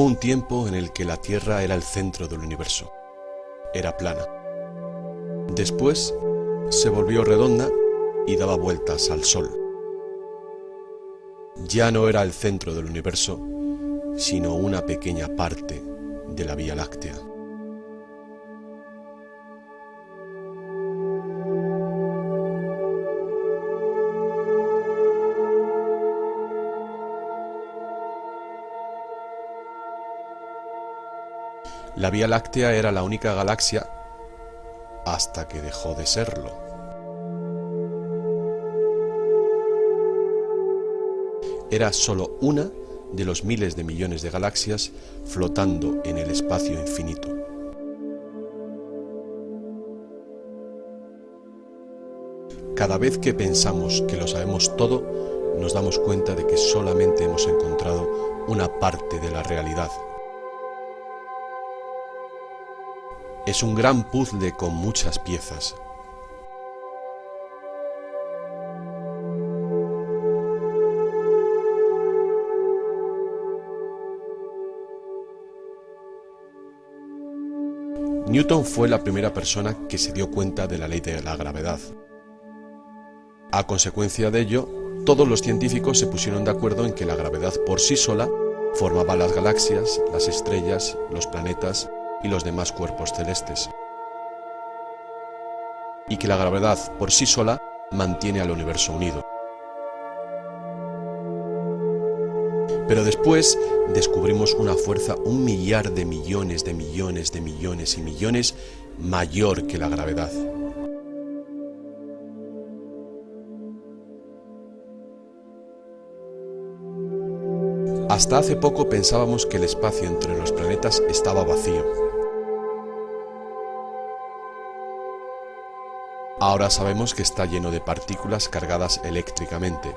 un tiempo en el que la Tierra era el centro del universo. Era plana. Después se volvió redonda y daba vueltas al Sol. Ya no era el centro del universo, sino una pequeña parte de la Vía Láctea. La Vía Láctea era la única galaxia hasta que dejó de serlo. Era solo una de los miles de millones de galaxias flotando en el espacio infinito. Cada vez que pensamos que lo sabemos todo, nos damos cuenta de que solamente hemos encontrado una parte de la realidad. Es un gran puzzle con muchas piezas. Newton fue la primera persona que se dio cuenta de la ley de la gravedad. A consecuencia de ello, todos los científicos se pusieron de acuerdo en que la gravedad por sí sola formaba las galaxias, las estrellas, los planetas y los demás cuerpos celestes, y que la gravedad por sí sola mantiene al universo unido. Pero después descubrimos una fuerza 1 millar de millones de millones de millones y millones mayor que la gravedad. Hasta hace poco pensábamos que el espacio entre los planetas estaba vacío. Ahora sabemos que está lleno de partículas cargadas eléctricamente.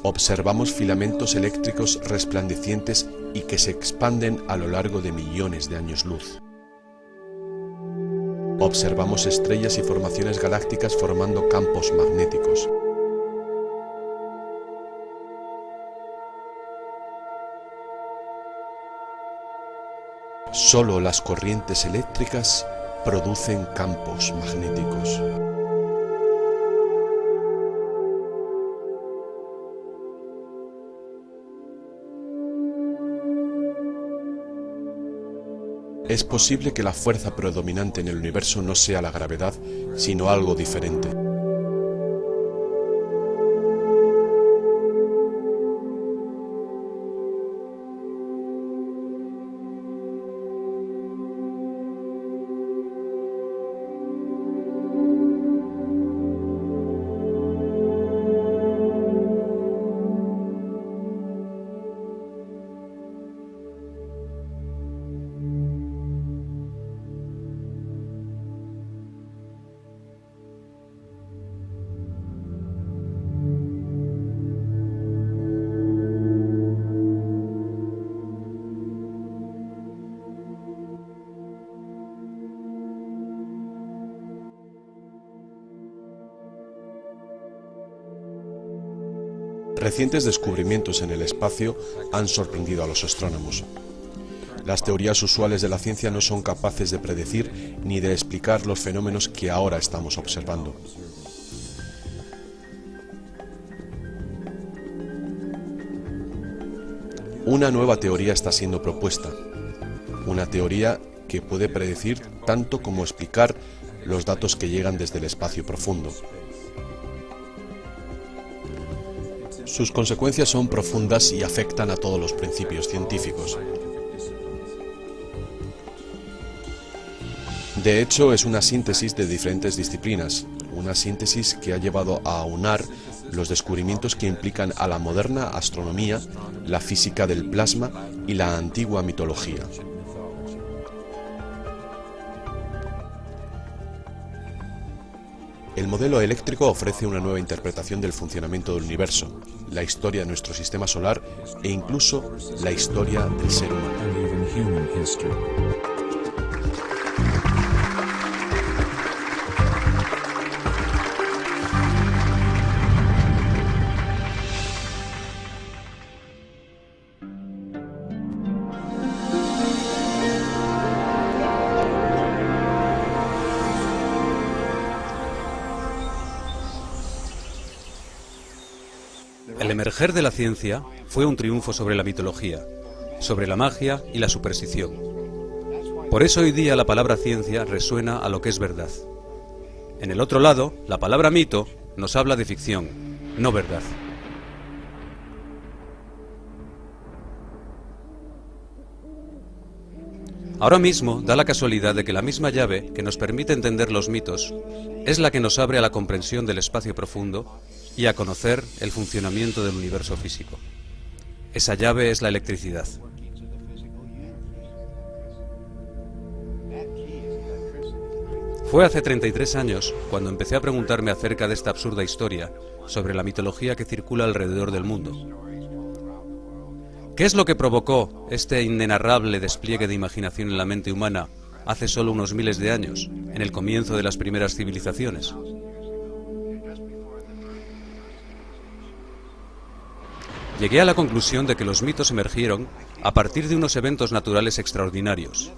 Observamos filamentos eléctricos resplandecientes y que se expanden a lo largo de millones de años luz. Observamos estrellas y formaciones galácticas formando campos magnéticos. Solo las corrientes eléctricas producen campos magnéticos. Es posible que la fuerza predominante en el universo no sea la gravedad, sino algo diferente. Recientes descubrimientos en el espacio han sorprendido a los astrónomos. Las teorías usuales de la ciencia no son capaces de predecir ni de explicar los fenómenos que ahora estamos observando. Una nueva teoría está siendo propuesta, una teoría que puede predecir tanto como explicar los datos que llegan desde el espacio profundo. Sus consecuencias son profundas y afectan a todos los principios científicos. De hecho, es una síntesis de diferentes disciplinas, una síntesis que ha llevado a aunar los descubrimientos que implican a la moderna astronomía, la física del plasma y la antigua mitología. El modelo eléctrico ofrece una nueva interpretación del funcionamiento del universo, la historia de nuestro sistema solar e incluso la historia del ser humano. El emerger de la ciencia fue un triunfo sobre la mitología, sobre la magia y la superstición. Por eso hoy día la palabra ciencia resuena a lo que es verdad. En el otro lado, la palabra mito nos habla de ficción, no verdad. Ahora mismo da la casualidad de que la misma llave que nos permite entender los mitos es la que nos abre a la comprensión del espacio profundo y a conocer el funcionamiento del universo físico. Esa llave es la electricidad. Fue hace 33 años cuando empecé a preguntarme acerca de esta absurda historia sobre la mitología que circula alrededor del mundo. ¿Qué es lo que provocó este inenarrable despliegue de imaginación en la mente humana hace solo unos miles de años, en el comienzo de las primeras civilizaciones? Llegué a la conclusión de que los mitos emergieron a partir de unos eventos naturales extraordinarios.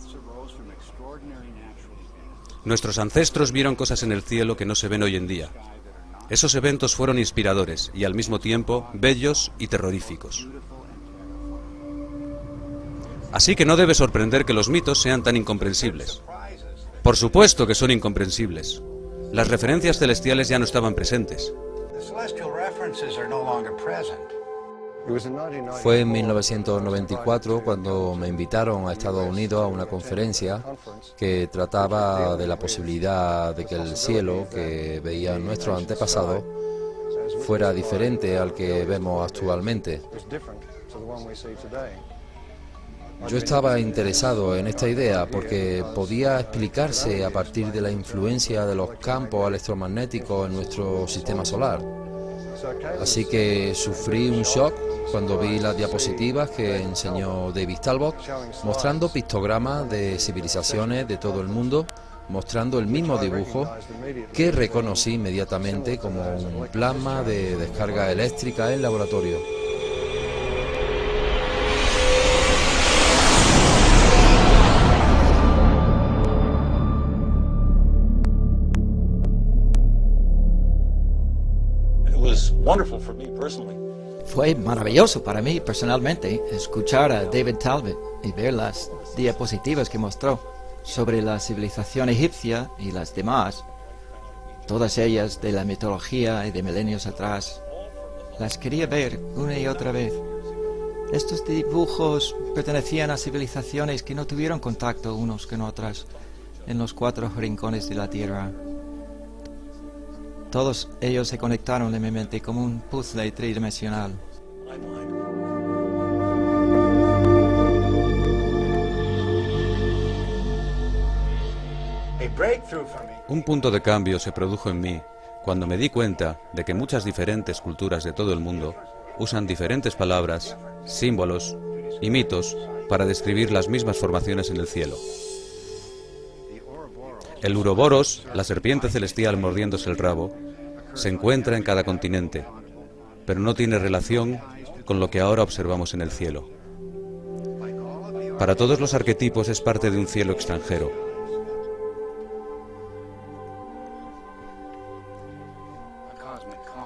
Nuestros ancestros vieron cosas en el cielo que no se ven hoy en día. Esos eventos fueron inspiradores y al mismo tiempo bellos y terroríficos. Así que no debe sorprender que los mitos sean tan incomprensibles. Por supuesto que son incomprensibles. Las referencias celestiales ya no estaban presentes. Fue en 1994 cuando me invitaron a Estados Unidos a una conferencia que trataba de la posibilidad de que el cielo que veían nuestros antepasados fuera diferente al que vemos actualmente. Yo estaba interesado en esta idea porque podía explicarse a partir de la influencia de los campos electromagnéticos en nuestro sistema solar. Así que sufrí un shock cuando vi las diapositivas que enseñó David Talbot, mostrando pictogramas de civilizaciones de todo el mundo, mostrando el mismo dibujo que reconocí inmediatamente como un plasma de descarga eléctrica en laboratorio. Fue maravilloso para mí personalmente escuchar a David Talbot y ver las diapositivas que mostró sobre la civilización egipcia y las demás, todas ellas de la mitología y de milenios atrás. Las quería ver una y otra vez. Estos dibujos pertenecían a civilizaciones que no tuvieron contacto unos con otras en los 4 rincones de la Tierra. Todos ellos se conectaron en mi mente como un puzzle tridimensional. Un punto de cambio se produjo en mí cuando me di cuenta de que muchas diferentes culturas de todo el mundo usan diferentes palabras, símbolos y mitos para describir las mismas formaciones en el cielo. El Uroboros, la serpiente celestial mordiéndose el rabo, se encuentra en cada continente, pero no tiene relación con lo que ahora observamos en el cielo. Para todos los arquetipos es parte de un cielo extranjero.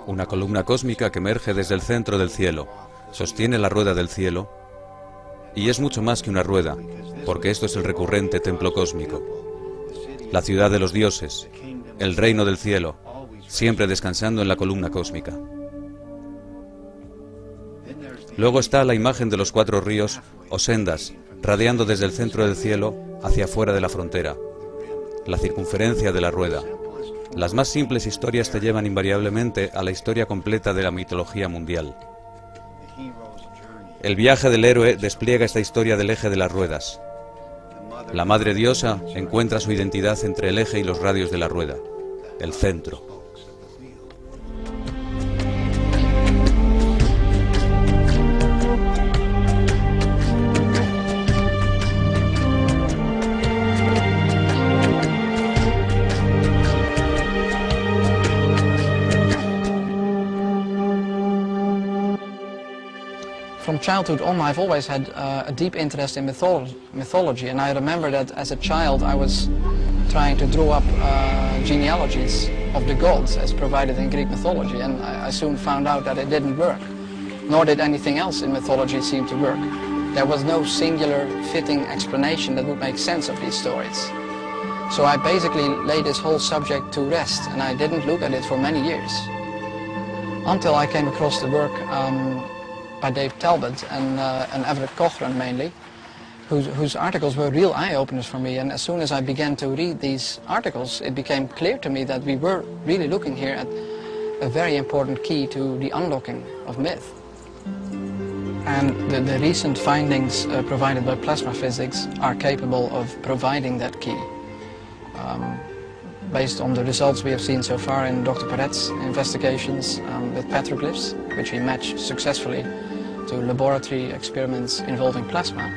Una columna cósmica que emerge desde el centro del cielo, sostiene la rueda del cielo, y es mucho más que una rueda, porque esto es el recurrente templo cósmico. La ciudad de los dioses, el reino del cielo, siempre descansando en la columna cósmica. Luego está la imagen de los 4 ríos o sendas, radiando desde el centro del cielo hacia afuera de la frontera, la circunferencia de la rueda. Las más simples historias te llevan invariablemente a la historia completa de la mitología mundial. El viaje del héroe despliega esta historia del eje de las ruedas. La madre diosa encuentra su identidad entre el eje y los radios de la rueda, el centro. From childhood on, I've always had a deep interest in mythology, and I remember that as a child I was trying to draw up genealogies of the gods as provided in Greek mythology, and I soon found out that it didn't work. nor did anything else in mythology seem to work. There was no singular fitting explanation that would make sense of these stories. So I basically laid this whole subject to rest, and I didn't look at it for many years. Until I came across the work by Dave Talbot and Everett Cochran mainly, whose articles were real eye-openers for me. And as soon as I began to read these articles, it became clear to me that we were really looking here at a very important key to the unlocking of myth. And the recent findings provided by plasma physics are capable of providing that key. Based on the results we have seen so far in Dr. Perret's investigations with petroglyphs, which he matched successfully to laboratory experiments involving plasma,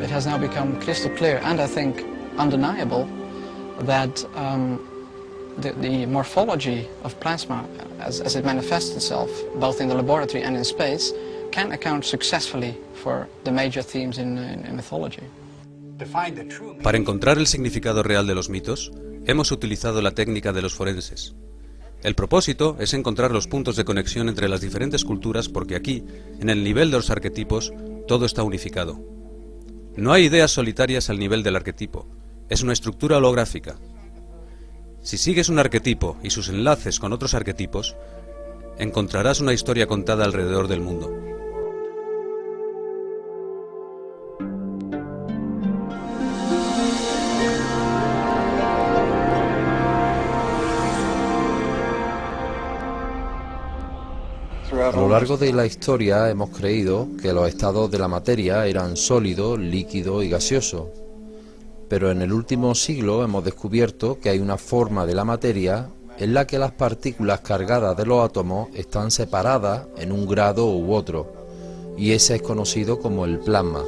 it has now become crystal clear and I think undeniable that the morphology of plasma as it manifests itself both in the laboratory and in space can account successfully for the major themes in mythology. Para encontrar el significado real de los mitos, hemos utilizado la técnica de los forenses. El propósito es encontrar los puntos de conexión entre las diferentes culturas porque aquí, en el nivel de los arquetipos, todo está unificado. No hay ideas solitarias al nivel del arquetipo, es una estructura holográfica. Si sigues un arquetipo y sus enlaces con otros arquetipos, encontrarás una historia contada alrededor del mundo. A lo largo de la historia hemos creído que los estados de la materia eran sólido, líquido y gaseoso. Pero en el último siglo hemos descubierto que hay una forma de la materia en la que las partículas cargadas de los átomos están separadas en un grado u otro, y ese es conocido como el plasma.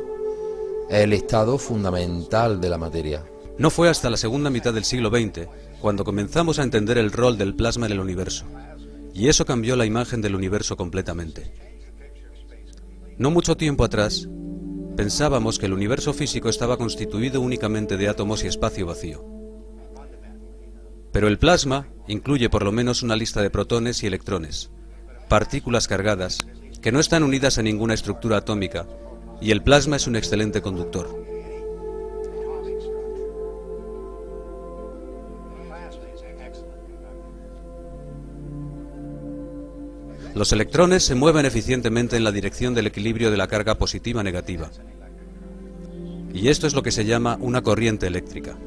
Es el estado fundamental de la materia. No fue hasta la segunda mitad del siglo XX cuando comenzamos a entender el rol del plasma en el universo. Y eso cambió la imagen del universo completamente. No mucho tiempo atrás, pensábamos que el universo físico estaba constituido únicamente de átomos y espacio vacío. Pero el plasma incluye por lo menos una lista de protones y electrones, partículas cargadas, que no están unidas a ninguna estructura atómica, y el plasma es un excelente conductor. Los electrones se mueven eficientemente en la dirección del equilibrio de la carga positiva-negativa. Y esto es lo que se llama una corriente eléctrica.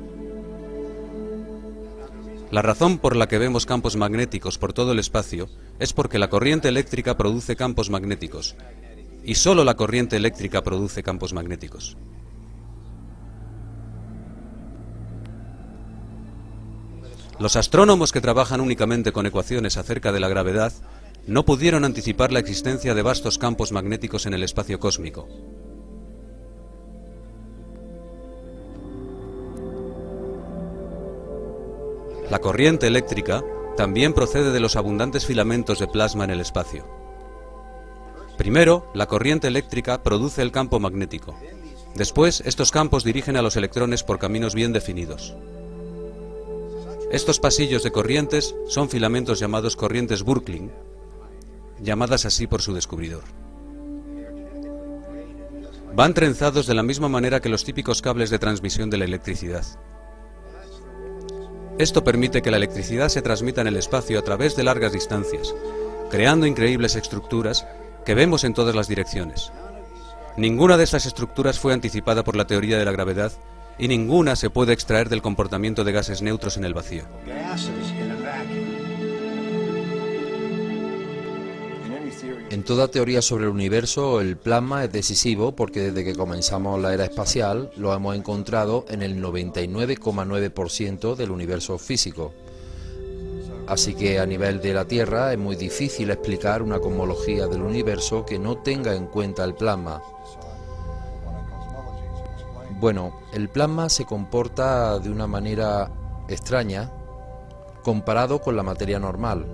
La razón por la que vemos campos magnéticos por todo el espacio es porque la corriente eléctrica produce campos magnéticos. Y solo la corriente eléctrica produce campos magnéticos. Los astrónomos que trabajan únicamente con ecuaciones acerca de la gravedad no pudieron anticipar la existencia de vastos campos magnéticos en el espacio cósmico. La corriente eléctrica también procede de los abundantes filamentos de plasma en el espacio. Primero, la corriente eléctrica produce el campo magnético. Después, estos campos dirigen a los electrones por caminos bien definidos. Estos pasillos de corrientes son filamentos llamados corrientes Birkeling, llamadas así por su descubridor. Van trenzados de la misma manera que los típicos cables de transmisión de la electricidad. Esto permite que la electricidad se transmita en el espacio a través de largas distancias, creando increíbles estructuras que vemos en todas las direcciones. Ninguna de estas estructuras fue anticipada por la teoría de la gravedad y ninguna se puede extraer del comportamiento de gases neutros en el vacío. En toda teoría sobre el universo, el plasma es decisivo porque desde que comenzamos la era espacial lo hemos encontrado en el 99,9% del universo físico. Así que a nivel de la Tierra es muy difícil explicar una cosmología del universo que no tenga en cuenta el plasma. Bueno, el plasma se comporta de una manera extraña comparado con la materia normal.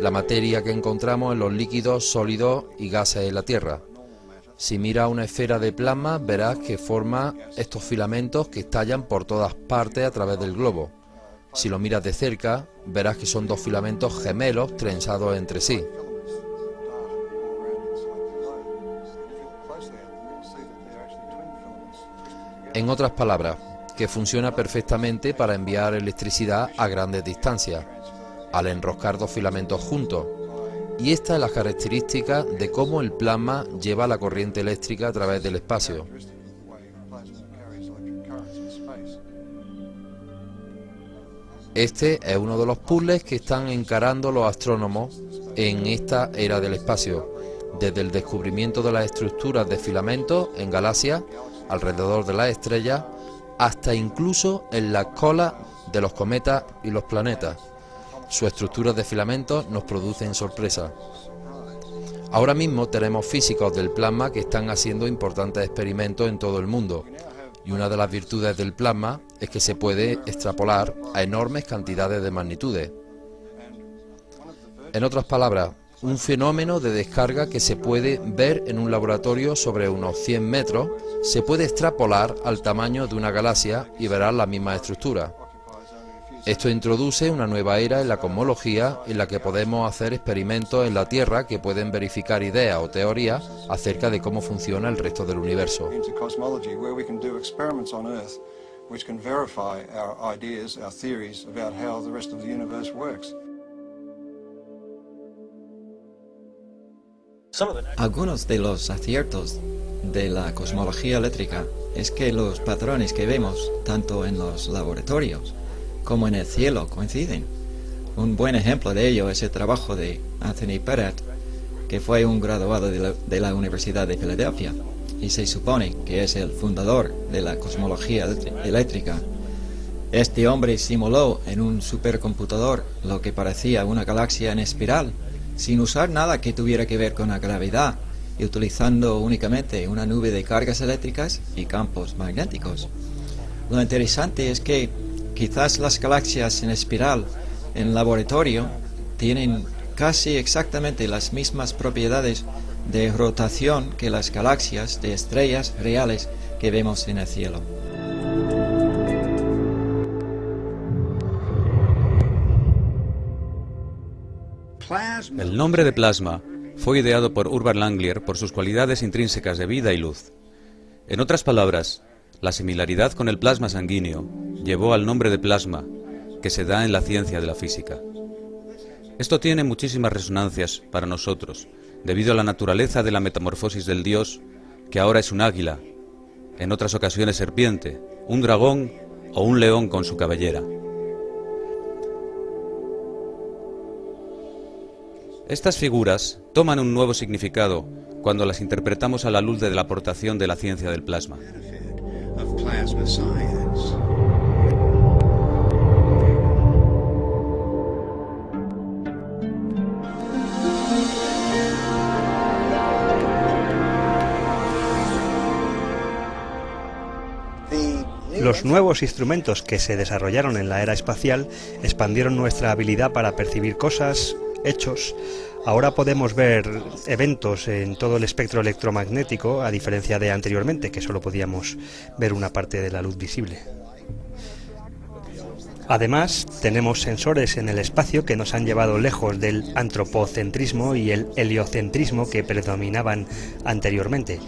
La materia que encontramos en los líquidos, sólidos y gases en la Tierra. Si miras una esfera de plasma, verás que forma estos filamentos que estallan por todas partes a través del globo. Si lo miras de cerca, verás que son dos filamentos gemelos trenzados entre sí. En otras palabras, que funciona perfectamente para enviar electricidad a grandes distancias, al enroscar dos filamentos juntos. Y esta es la característica de cómo el plasma lleva la corriente eléctrica a través del espacio. Este es uno de los puzzles que están encarando los astrónomos en esta era del espacio, desde el descubrimiento de las estructuras de filamentos en galaxias alrededor de las estrellas, hasta incluso en las colas de los cometas y los planetas. Sus estructuras de filamentos nos producen sorpresas. Ahora mismo tenemos físicos del plasma que están haciendo importantes experimentos en todo el mundo, y una de las virtudes del plasma es que se puede extrapolar a enormes cantidades de magnitudes. En otras palabras, un fenómeno de descarga que se puede ver en un laboratorio sobre unos 100 metros, se puede extrapolar al tamaño de una galaxia y verás la misma estructura. Esto introduce una nueva era en la cosmología en la que podemos hacer experimentos en la Tierra que pueden verificar ideas o teorías acerca de cómo funciona el resto del universo. Algunos de los aciertos de la cosmología eléctrica es que los patrones que vemos, tanto en los laboratorios como en el cielo, coinciden. Un buen ejemplo de ello es el trabajo de Anthony Perret, que fue un graduado de la Universidad de Filadelfia, y se supone que es el fundador de la cosmología eléctrica. Este hombre simuló en un supercomputador lo que parecía una galaxia en espiral, sin usar nada que tuviera que ver con la gravedad, y utilizando únicamente una nube de cargas eléctricas y campos magnéticos. Lo interesante es que quizás las galaxias en espiral en laboratorio tienen casi exactamente las mismas propiedades de rotación que las galaxias de estrellas reales que vemos en el cielo. El nombre de plasma fue ideado por Urban Langlier por sus cualidades intrínsecas de vida y luz. En otras palabras, la similaridad con el plasma sanguíneo llevó al nombre de plasma, que se da en la ciencia de la física. Esto tiene muchísimas resonancias para nosotros, debido a la naturaleza de la metamorfosis del dios, que ahora es un águila, en otras ocasiones serpiente, un dragón o un león con su cabellera. Estas figuras toman un nuevo significado cuando las interpretamos a la luz de la aportación de la ciencia del plasma. Los nuevos instrumentos que se desarrollaron en la era espacial expandieron nuestra habilidad para percibir cosas, hechos. Ahora podemos ver eventos en todo el espectro electromagnético, a diferencia de anteriormente, que solo podíamos ver una parte de la luz visible. Además, tenemos sensores en el espacio que nos han llevado lejos del antropocentrismo y el heliocentrismo que predominaban anteriormente.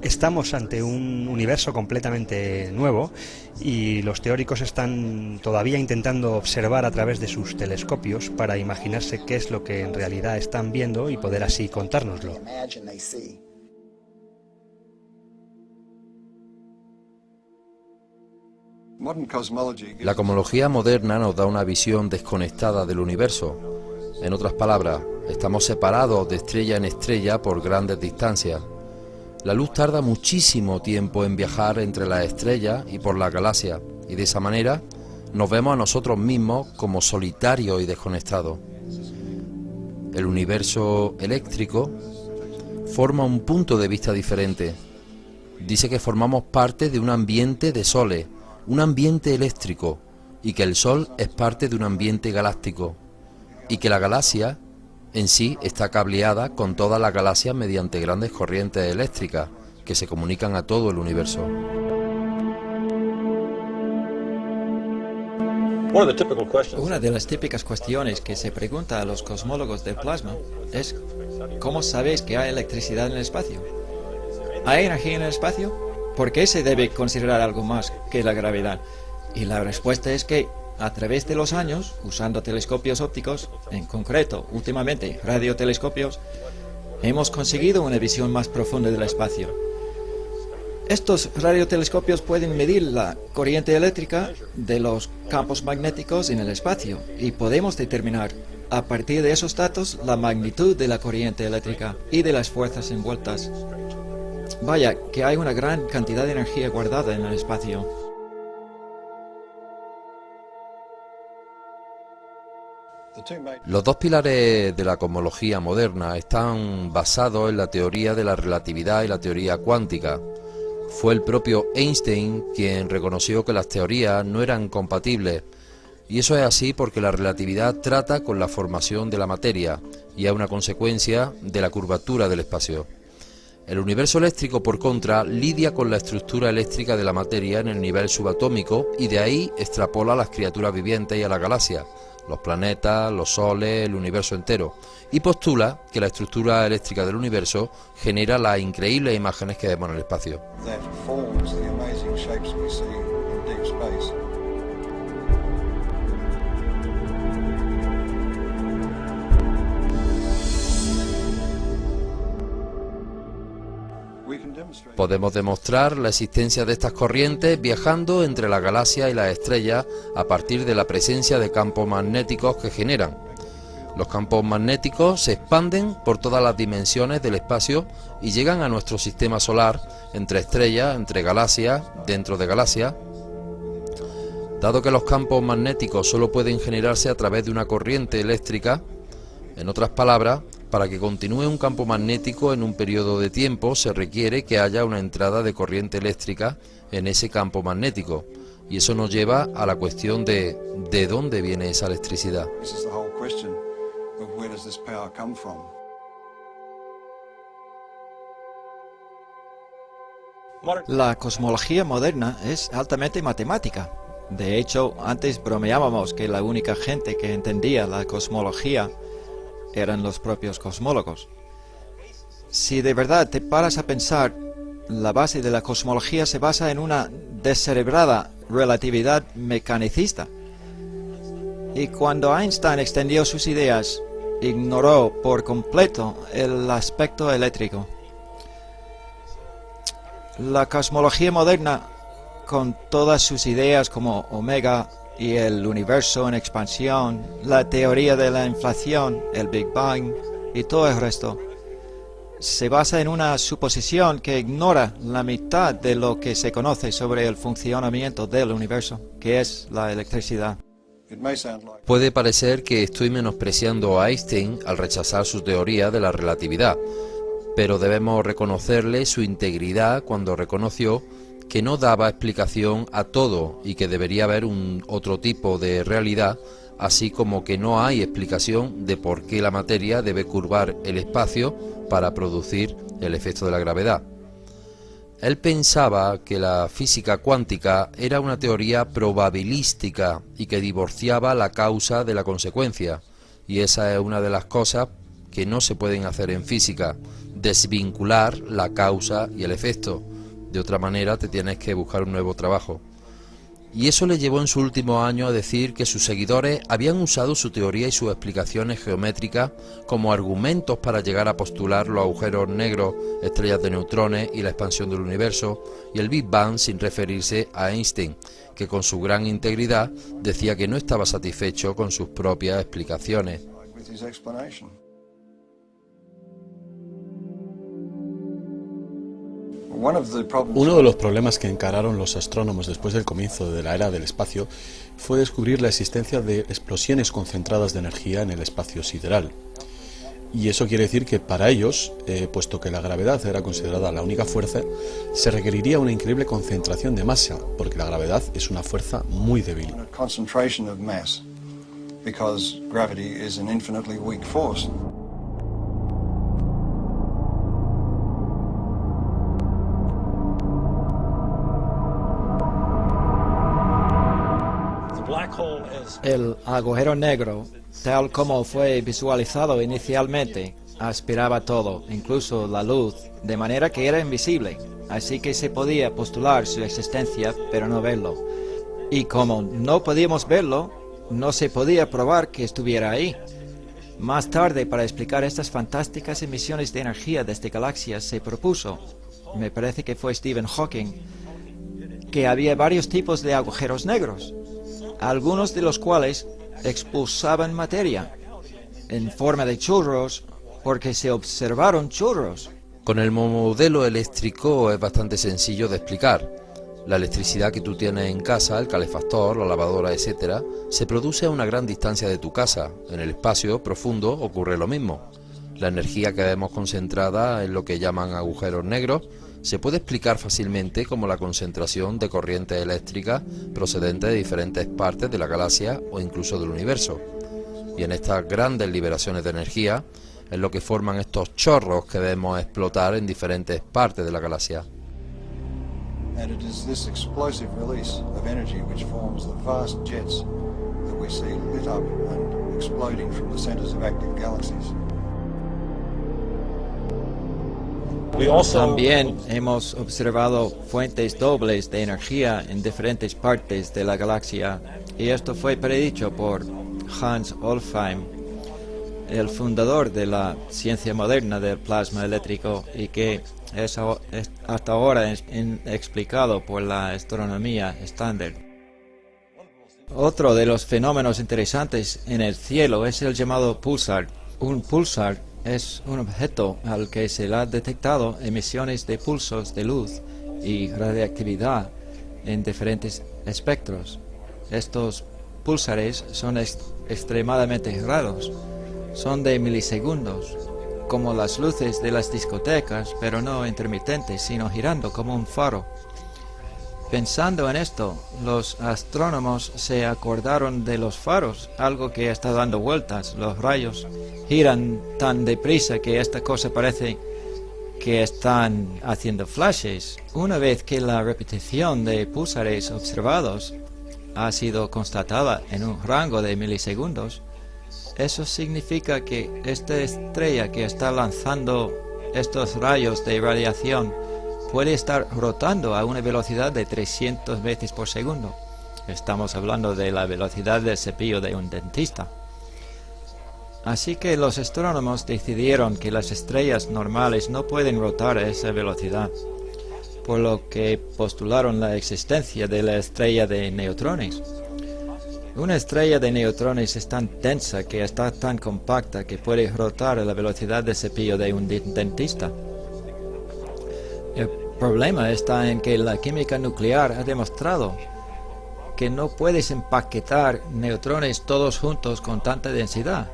Estamos ante un universo completamente nuevo y los teóricos están todavía intentando observar a través de sus telescopios para imaginarse qué es lo que en realidad están viendo y poder así contárnoslo. La cosmología moderna nos da una visión desconectada del universo. En otras palabras, estamos separados de estrella en estrella por grandes distancias. La luz tarda muchísimo tiempo en viajar entre las estrellas y por las galaxias, y de esa manera nos vemos a nosotros mismos como solitarios y desconectados. El universo eléctrico forma un punto de vista diferente. Dice que formamos parte de un ambiente de soles, un ambiente eléctrico, y que el Sol es parte de un ambiente galáctico, y que la galaxia en sí está cableada con todas las galaxias mediante grandes corrientes eléctricas, que se comunican a todo el universo. Una de las típicas cuestiones que se pregunta a los cosmólogos del plasma es ¿cómo sabéis que hay electricidad en el espacio? ¿Hay energía en el espacio? ¿Por qué se debe considerar algo más que la gravedad? Y la respuesta es que a través de los años, usando telescopios ópticos, en concreto, últimamente radiotelescopios, hemos conseguido una visión más profunda del espacio. Estos radiotelescopios pueden medir la corriente eléctrica de los campos magnéticos en el espacio y podemos determinar a partir de esos datos la magnitud de la corriente eléctrica y de las fuerzas envueltas. Vaya, que hay una gran cantidad de energía guardada en el espacio. Los dos pilares de la cosmología moderna están basados en la teoría de la relatividad y la teoría cuántica. Fue el propio Einstein quien reconoció que las teorías no eran compatibles, y eso es así porque la relatividad trata con la formación de la materia y es una consecuencia de la curvatura del espacio. El universo eléctrico, por contra, lidia con la estructura eléctrica de la materia en el nivel subatómico y de ahí extrapola a las criaturas vivientes y a la galaxia, los planetas, los soles, el universo entero, y postula que la estructura eléctrica del universo genera las increíbles imágenes que vemos en el espacio. Podemos demostrar la existencia de estas corrientes viajando entre la galaxia y las estrellas a partir de la presencia de campos magnéticos que generan. Los campos magnéticos se expanden por todas las dimensiones del espacio y llegan a nuestro sistema solar, entre estrellas, entre galaxias, dentro de galaxias. Dado que los campos magnéticos solo pueden generarse a través de una corriente eléctrica, en otras palabras, para que continúe un campo magnético en un periodo de tiempo se requiere que haya una entrada de corriente eléctrica en ese campo magnético, y eso nos lleva a la cuestión de dónde viene esa electricidad. La cosmología moderna es altamente matemática. De hecho, antes bromeábamos que la única gente que entendía la cosmología eran los propios cosmólogos. Si de verdad te paras a pensar, la base de la cosmología se basa en una descerebrada relatividad mecanicista. Y cuando Einstein extendió sus ideas, ignoró por completo el aspecto eléctrico. La cosmología moderna, con todas sus ideas como omega y el universo en expansión, la teoría de la inflación, el Big Bang y todo el resto, se basa en una suposición que ignora la mitad de lo que se conoce sobre el funcionamiento del universo, que es la electricidad. Puede parecer que estoy menospreciando a Einstein al rechazar su teoría de la relatividad, pero debemos reconocerle su integridad cuando reconoció que no daba explicación a todo y que debería haber otro tipo de realidad, así como que no hay explicación de por qué la materia debe curvar el espacio para producir el efecto de la gravedad. Él pensaba que la física cuántica era una teoría probabilística y que divorciaba la causa de la consecuencia, y esa es una de las cosas que no se pueden hacer en física, desvincular la causa y el efecto. De otra manera te tienes que buscar un nuevo trabajo. Y eso le llevó en su último año a decir que sus seguidores habían usado su teoría y sus explicaciones geométricas como argumentos para llegar a postular los agujeros negros, estrellas de neutrones y la expansión del universo, y el Big Bang, sin referirse a Einstein, que con su gran integridad decía que no estaba satisfecho con sus propias explicaciones. Uno de los problemas que encararon los astrónomos después del comienzo de la era del espacio fue descubrir la existencia de explosiones concentradas de energía en el espacio sideral. Y eso quiere decir que para ellos, puesto que la gravedad era considerada la única fuerza, se requeriría una increíble concentración de masa, porque la gravedad es una fuerza muy débil. El agujero negro, tal como fue visualizado inicialmente, aspiraba todo, incluso la luz, de manera que era invisible, así que se podía postular su existencia, pero no verlo. Y como no podíamos verlo, no se podía probar que estuviera ahí. Más tarde, para explicar estas fantásticas emisiones de energía desde galaxias, se propuso, me parece que fue Stephen Hawking, que había varios tipos de agujeros negros, algunos de los cuales expulsaban materia en forma de churros, porque se observaron churros. Con el modelo eléctrico es bastante sencillo de explicar. La electricidad que tú tienes en casa, el calefactor, la lavadora, etcétera, se produce a una gran distancia de tu casa. En el espacio profundo ocurre lo mismo. La energía que vemos concentrada en lo que llaman agujeros negros se puede explicar fácilmente como la concentración de corrientes eléctricas procedentes de diferentes partes de la galaxia o incluso del universo. Y en estas grandes liberaciones de energía es lo que forman estos chorros que vemos explotar en diferentes partes de la galaxia. And it is this explosive release of energy which forms the vast jets that we see lit up and exploding from the centers of active galaxies. También hemos observado fuentes dobles de energía en diferentes partes de la galaxia, y esto fue predicho por Hans Wolfheim, el fundador de la ciencia moderna del plasma eléctrico, y que es hasta ahora explicado por la astronomía estándar. Otro de los fenómenos interesantes en el cielo es el llamado pulsar. Un pulsar es un objeto al que se le ha detectado emisiones de pulsos de luz y radiactividad en diferentes espectros. Estos pulsares son extremadamente raros. Son de milisegundos, como las luces de las discotecas, pero no intermitentes, sino girando como un faro. Pensando en esto, los astrónomos se acordaron de los faros, algo que está dando vueltas. Los rayos giran tan deprisa que esta cosa parece que están haciendo flashes. Una vez que la repetición de pulsares observados ha sido constatada en un rango de milisegundos, eso significa que esta estrella que está lanzando estos rayos de radiación puede estar rotando a una velocidad de 300 veces por segundo. Estamos hablando de la velocidad del cepillo de un dentista. Así que los astrónomos decidieron que las estrellas normales no pueden rotar a esa velocidad, por lo que postularon la existencia de la estrella de neutrones. Una estrella de neutrones es tan densa que está tan compacta que puede rotar a la velocidad del cepillo de un dentista. El problema está en que la química nuclear ha demostrado que no puedes empaquetar neutrones todos juntos con tanta densidad.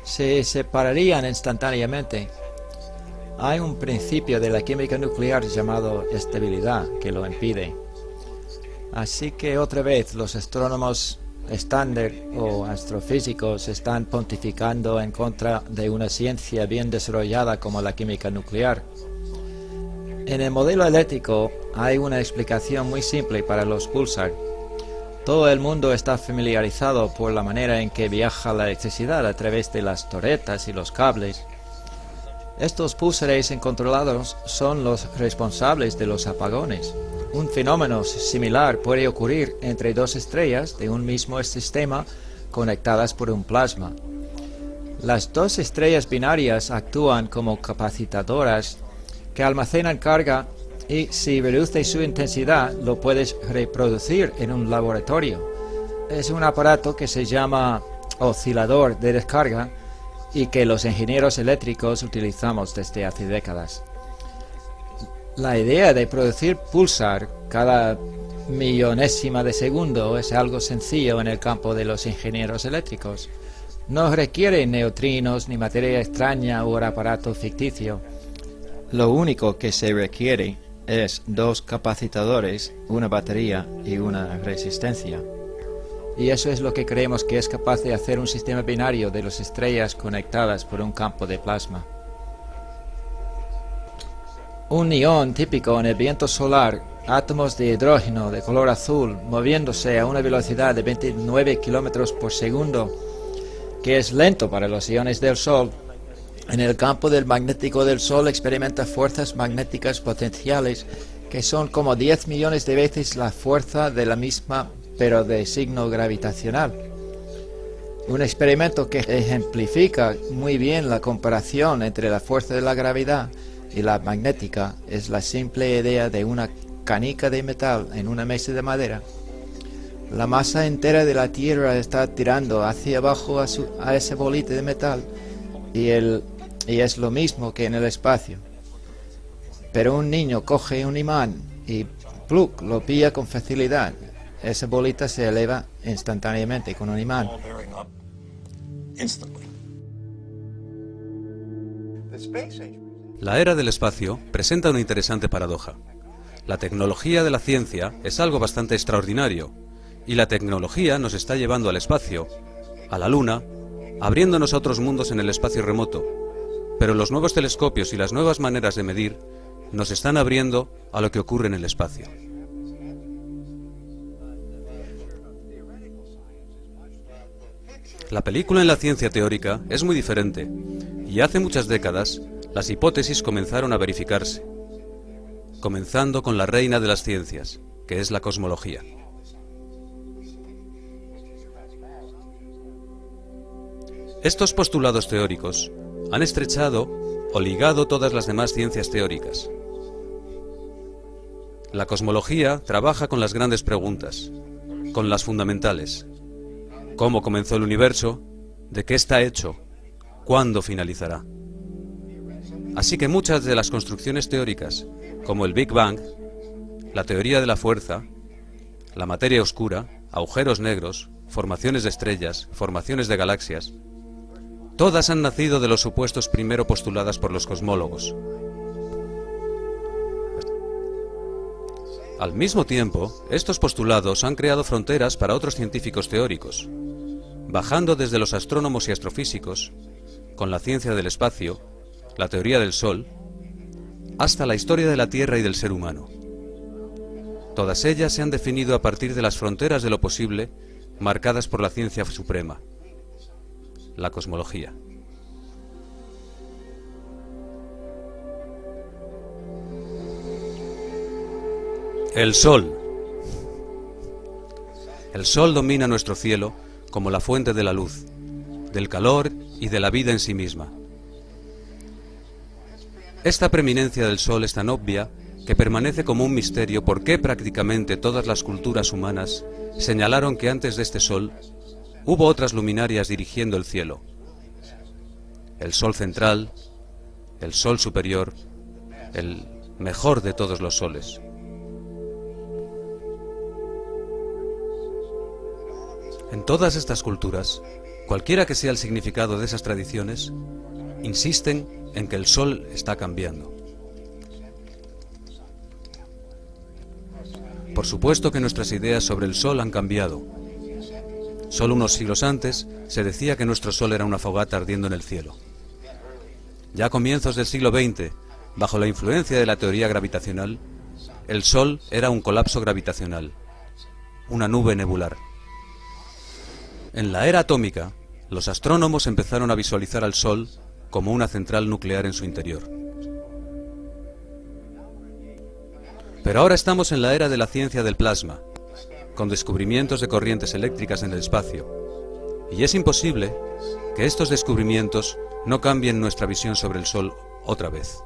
Se separarían instantáneamente. Hay un principio de la química nuclear llamado estabilidad que lo impide. Así que otra vez los astrónomos estándar o astrofísicos están pontificando en contra de una ciencia bien desarrollada como la química nuclear. En el modelo eléctrico hay una explicación muy simple para los pulsar. Todo el mundo está familiarizado por la manera en que viaja la electricidad a través de las torretas y los cables. Estos pulsares incontrolados son los responsables de los apagones. Un fenómeno similar puede ocurrir entre dos estrellas de un mismo sistema conectadas por un plasma. Las dos estrellas binarias actúan como capacitadoras que almacenan carga y si reduce su intensidad lo puedes reproducir en un laboratorio. Es un aparato que se llama oscilador de descarga y que los ingenieros eléctricos utilizamos desde hace décadas. La idea de producir pulsar cada millonésima de segundo es algo sencillo en el campo de los ingenieros eléctricos. No requiere neutrinos ni materia extraña o aparato ficticio. Lo único que se requiere es dos capacitadores, una batería y una resistencia. Y eso es lo que creemos que es capaz de hacer un sistema binario de las estrellas conectadas por un campo de plasma. Un ion típico en el viento solar átomos de hidrógeno de color azul moviéndose a una velocidad de 29 kilómetros por segundo, que es lento para los iones del Sol, en el campo del magnético del Sol experimenta fuerzas magnéticas potenciales que son como 10 millones de veces la fuerza de la misma, pero de signo gravitacional. Un experimento que ejemplifica muy bien la comparación entre la fuerza de la gravedad y la magnética es la simple idea de una canica de metal en una mesa de madera. La masa entera de la Tierra está tirando hacia abajo a ese bolite de metal y es lo mismo que en el espacio. Pero un niño coge un imán y ¡pluc!, lo pilla con facilidad. Esa bolita se eleva instantáneamente con un imán. La era del espacio presenta una interesante paradoja. La tecnología de la ciencia es algo bastante extraordinario, y la tecnología nos está llevando al espacio, a la Luna, abriéndonos a otros mundos en el espacio remoto. Pero los nuevos telescopios y las nuevas maneras de medir nos están abriendo a lo que ocurre en el espacio. La película en la ciencia teórica es muy diferente, y hace muchas décadas las hipótesis comenzaron a verificarse, comenzando con la reina de las ciencias, que es la cosmología. Estos postulados teóricos han estrechado o ligado todas las demás ciencias teóricas. La cosmología trabaja con las grandes preguntas, con las fundamentales. ¿Cómo comenzó el universo? ¿De qué está hecho? ¿Cuándo finalizará? Así que muchas de las construcciones teóricas, como el Big Bang, la teoría de la fuerza, la materia oscura, agujeros negros, formaciones de estrellas, formaciones de galaxias, todas han nacido de los supuestos primero postuladas por los cosmólogos. Al mismo tiempo, estos postulados han creado fronteras para otros científicos teóricos, bajando desde los astrónomos y astrofísicos, con la ciencia del espacio, la teoría del Sol, hasta la historia de la Tierra y del ser humano. Todas ellas se han definido a partir de las fronteras de lo posible, marcadas por la ciencia suprema, la cosmología. El Sol. El Sol domina nuestro cielo como la fuente de la luz, del calor y de la vida en sí misma. Esta preeminencia del Sol es tan obvia que permanece como un misterio por qué prácticamente todas las culturas humanas señalaron que antes de este Sol hubo otras luminarias dirigiendo el cielo. El Sol central, el Sol superior, el mejor de todos los soles. En todas estas culturas, cualquiera que sea el significado de esas tradiciones, insisten en que el Sol está cambiando. Por supuesto que nuestras ideas sobre el Sol han cambiado. Solo unos siglos antes se decía que nuestro Sol era una fogata ardiendo en el cielo. Ya a comienzos del siglo XX, bajo la influencia de la teoría gravitacional, el Sol era un colapso gravitacional, una nube nebular. En la era atómica, los astrónomos empezaron a visualizar al Sol como una central nuclear en su interior. Pero ahora estamos en la era de la ciencia del plasma, con descubrimientos de corrientes eléctricas en el espacio, y es imposible que estos descubrimientos no cambien nuestra visión sobre el Sol otra vez.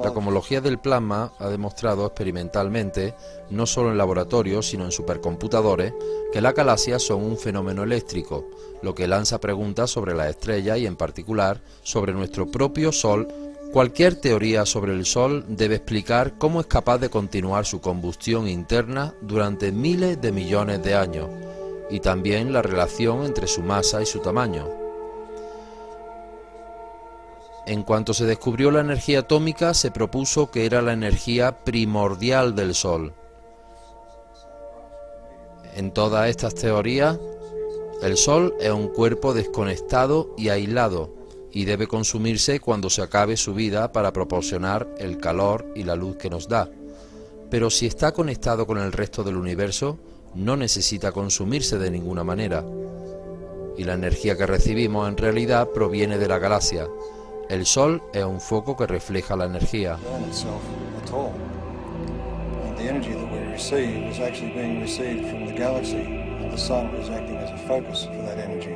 La cosmología del plasma ha demostrado experimentalmente, no solo en laboratorios, sino en supercomputadores, que las galaxias son un fenómeno eléctrico, lo que lanza preguntas sobre las estrellas y en particular sobre nuestro propio Sol. Cualquier teoría sobre el Sol debe explicar cómo es capaz de continuar su combustión interna durante miles de millones de años, y también la relación entre su masa y su tamaño. En cuanto se descubrió la energía atómica, se propuso que era la energía primordial del Sol. En todas estas teorías, el Sol es un cuerpo desconectado y aislado, y debe consumirse cuando se acabe su vida para proporcionar el calor y la luz que nos da. Pero si está conectado con el resto del universo, no necesita consumirse de ninguna manera. Y la energía que recibimos en realidad proviene de la galaxia. El Sol es un foco que refleja la energía. The energy that we receive is actually being received from the galaxy, and the sun is acting as a focus for that energy.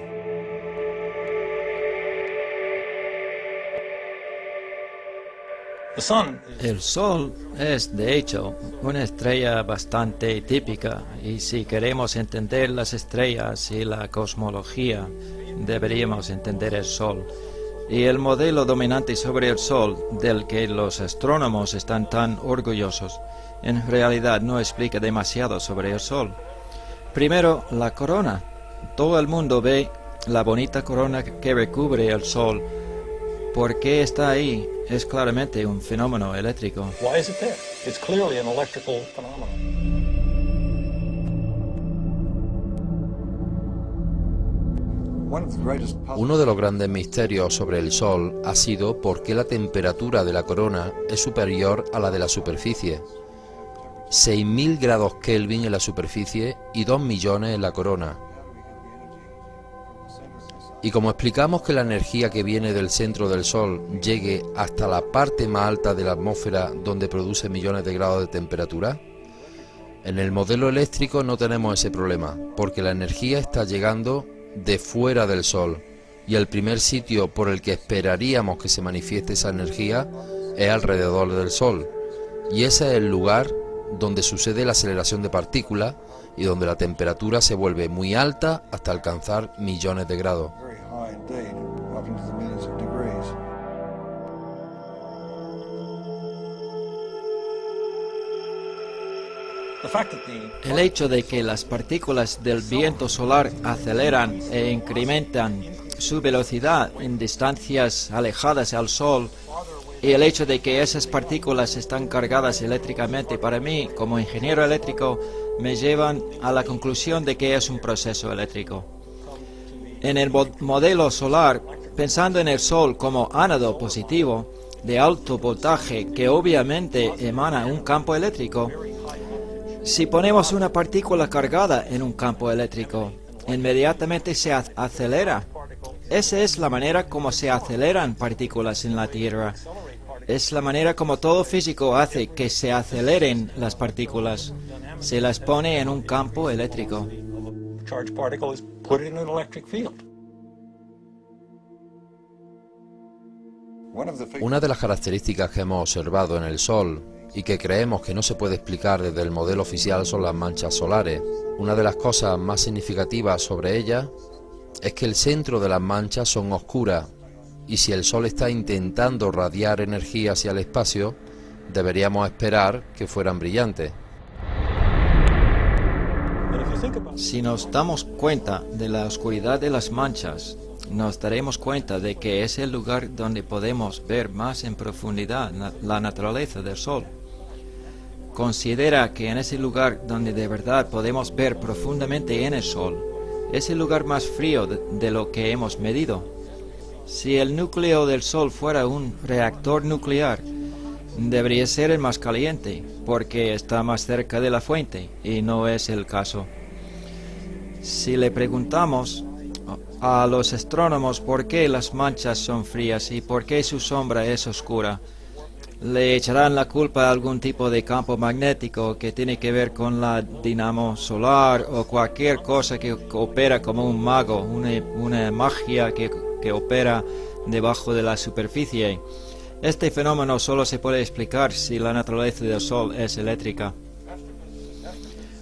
El Sol es, de hecho, una estrella bastante típica, y si queremos entender las estrellas y la cosmología, deberíamos entender el Sol. Y el modelo dominante sobre el Sol, del que los astrónomos están tan orgullosos, en realidad no explica demasiado sobre el Sol. Primero, la corona. Todo el mundo ve la bonita corona que recubre el Sol. ¿Por qué está ahí? Es claramente un fenómeno eléctrico. Why is it there? It's clearly an electrical phenomenon. Uno de los grandes misterios sobre el Sol ha sido por qué la temperatura de la corona es superior a la de la superficie. 6.000 grados Kelvin en la superficie y 2 millones en la corona. Y como explicamos que la energía que viene del centro del Sol llegue hasta la parte más alta de la atmósfera donde produce millones de grados de temperatura, en el modelo eléctrico no tenemos ese problema, porque la energía está llegando de fuera del Sol, y el primer sitio por el que esperaríamos que se manifieste esa energía es alrededor del Sol, y ese es el lugar donde sucede la aceleración de partículas y donde la temperatura se vuelve muy alta hasta alcanzar millones de grados. El hecho de que las partículas del viento solar aceleran e incrementan su velocidad en distancias alejadas al Sol, y el hecho de que esas partículas están cargadas eléctricamente, para mí, como ingeniero eléctrico, me llevan a la conclusión de que es un proceso eléctrico. En el modelo solar, pensando en el Sol como ánodo positivo de alto voltaje que obviamente emana un campo eléctrico, si ponemos una partícula cargada en un campo eléctrico, inmediatamente se acelera. Esa es la manera como se aceleran partículas en la Tierra. Es la manera como todo físico hace que se aceleren las partículas. Se las pone en un campo eléctrico. Una de las características que hemos observado en el Sol y que creemos que no se puede explicar desde el modelo oficial son las manchas solares. Una de las cosas más significativas sobre ellas es que el centro de las manchas son oscuras, y si el Sol está intentando radiar energía hacia el espacio, deberíamos esperar que fueran brillantes. Si nos damos cuenta de la oscuridad de las manchas, nos daremos cuenta de que es el lugar donde podemos ver más en profundidad la naturaleza del Sol. Considera que en ese lugar donde de verdad podemos ver profundamente en el Sol, es el lugar más frío de lo que hemos medido. Si el núcleo del Sol fuera un reactor nuclear, debería ser el más caliente, porque está más cerca de la fuente, y no es el caso. Si le preguntamos a los astrónomos por qué las manchas son frías y por qué su sombra es oscura, le echarán la culpa a algún tipo de campo magnético que tiene que ver con la dinamo solar o cualquier cosa que opera como un mago, una magia que opera debajo de la superficie. Este fenómeno solo se puede explicar si la naturaleza del Sol es eléctrica.